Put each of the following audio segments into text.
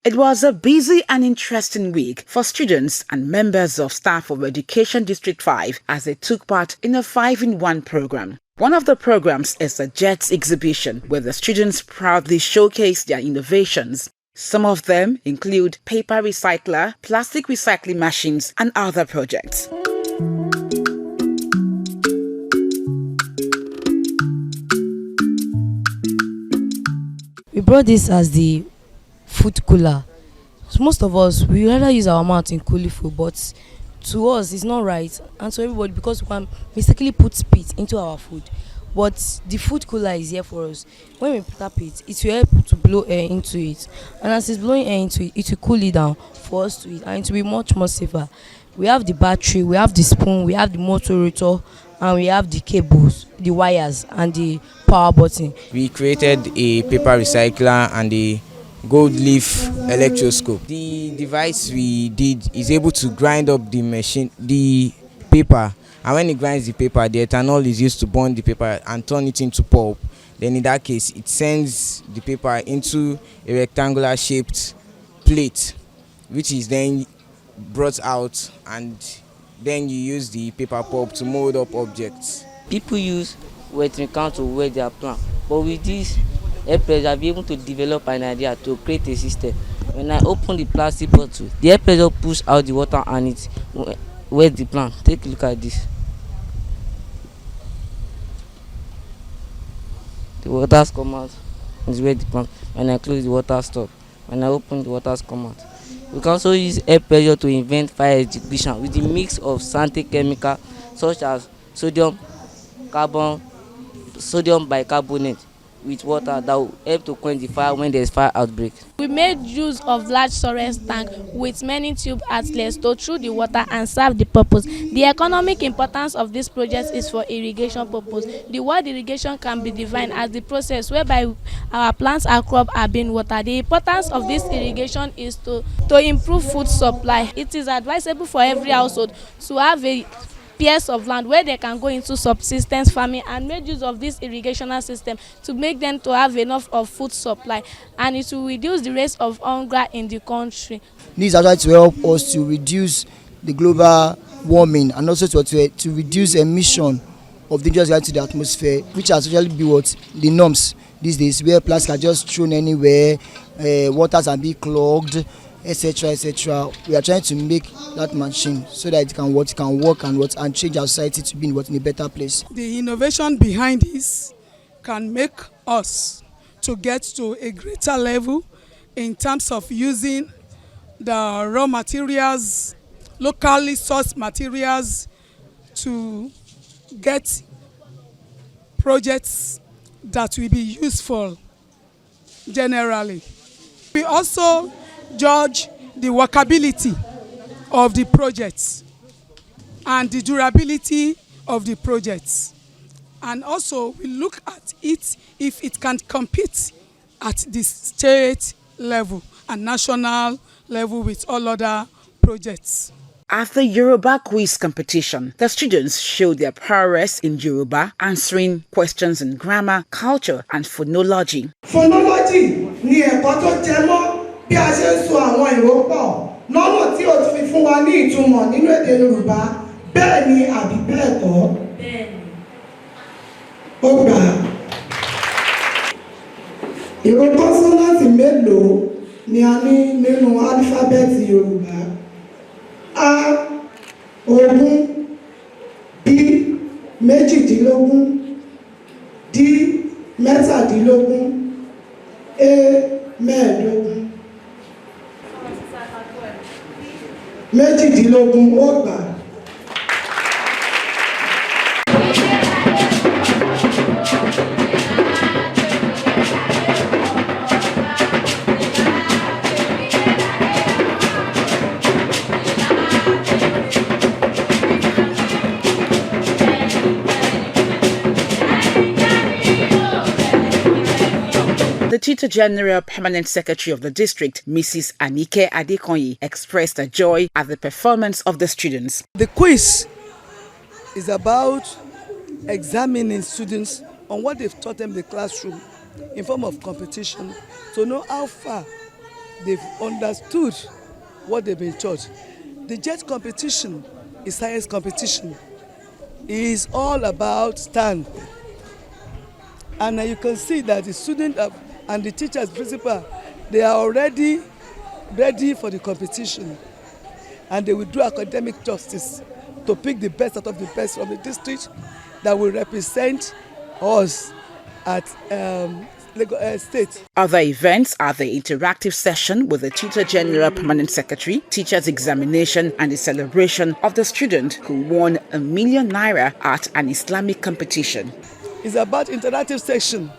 It was a busy and interesting week for students and members of staff of Education District 5 as they took part in a 5-in-1 program. One of the programs is a JETS exhibition where the students proudly showcase their innovations. Some of them include paper recycler, plastic recycling machines, and other projects. We brought this as the food cooler. So most of us, we rather use our mouth in cooling food, but to us it's not right, and to everybody, because we can mistakenly put spit into our food. But the food cooler is here for us. When we tap it, it will help to blow air into it, and as it's blowing air into it, it will cool it down for us to eat, and it will be much more safer. We have the battery, we have the spoon, we have the motor rotor, and we have the cables, the wires, and the power button. We created a paper recycler and a gold leaf electroscope. The device we did is able to grind up the paper, and when it grinds the paper, the ethanol is used to burn the paper and turn it into pulp. Then in that case, it sends the paper into a rectangular shaped plate, which is then brought out, and then you use the paper pulp to mold up objects. People use wetting can to wet their plant, but with this air pressure, I'll be able to develop an idea to create a system. When I open the plastic bottle, the air pressure pushes out the water and it wet the plant. Take a look at this. The waters come out, it's wet the plant. When I close, the water stop. When I open, the waters come out. We can also use air pressure to invent fire extinguisher with the mix of synthetic chemicals such as sodium bicarbonate with water that will help to quench the fire when there is fire outbreak. We made use of large storage tank with many tube outlets to through the water and serve the purpose. The economic importance of this project is for irrigation purpose. The word irrigation can be defined as the process whereby our plants and crops are being watered. The importance of this irrigation is to improve food supply. It is advisable for every household to have a pairs of land where they can go into subsistence farming and make use of this irrigational system to make them to have enough of food supply, and it will reduce the rate of hunger in the country. This is actually to help us to reduce the global warming and also to reduce emission of dangerous gas to the atmosphere, which has actually been what the norms these days, where plastic are just thrown anywhere, waters are being clogged, etc., etc. We are trying to make that machine so that it can work and change our society to be in a better place. The innovation behind this can make us to get to a greater level in terms of using the raw materials, locally sourced materials, to get projects that will be useful generally. We also judge the workability of the projects and the durability of the projects, and also we look at it if it can compete at the state level and national level with all other projects. At the Yoruba quiz competition, the students showed their prowess in Yoruba, answering questions in grammar, culture, and phonology. Phonology ni ẹ̀kọ́ tó jẹ mọ́ bí a ṣe ń sọ àwọn ìró pọ̀ lọ́nà tí ó ti fi fún wa ní ìtumọ̀ nínú èdè Yorùbá, bẹ́ẹ̀ ni àbí bẹ́ẹ̀ kọ́. Ó gbà. Ìró kọ́nsọ́náǹtì mélòó ni a ní nínú álífábẹ́ẹ̀tì Yorùbá? A 20, B 22, D 17, A 15. 18 ó gbà. The Tutor General Permanent Secretary of the district, Mrs. Anike Adekonyi, expressed her joy at the performance of the students. The quiz is about examining students on what they've taught them in the classroom in form of competition to know how far they've understood what they've been taught. The JET competition is science competition. It is all about stand. And you can see that the students and the teachers, principal, they are already ready for the competition. And they will do academic justice to pick the best out of the best from the district that will represent us at Lagos State. Other events are the interactive session with the Tutor General Permanent Secretary, teachers' examination, and the celebration of the student who won ₦1 million at an Islamic competition. It's about interactive session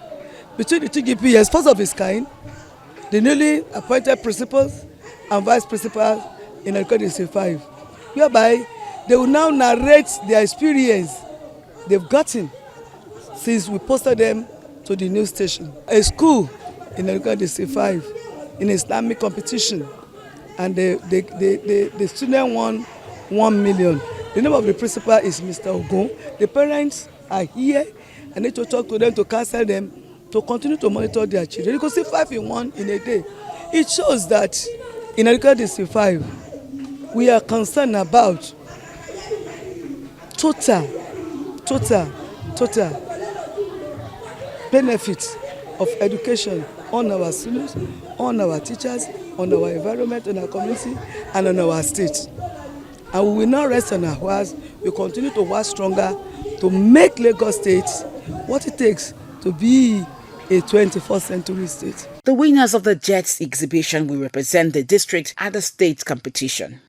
between the two GPS, first of its kind, the newly appointed principals and vice principals in Education District 5, whereby they will now narrate their experience they've gotten since we posted them to the news station. A school in Education District 5 in Islamic competition, and the student won $1 million. The name of the principal is Mr. Ogun. The parents are here. I need to talk to them, to counsel them, to continue to monitor their children. You can see 5 in 1 in a day. It shows that in Education District 5, we are concerned about total benefits of education on our students, on our teachers, on our environment, on our community, and on our state. And we will not rest on our horse. We continue to work stronger to make Lagos State what it takes to be a 21st century state. The winners of the JETS exhibition will represent the district at the state competition.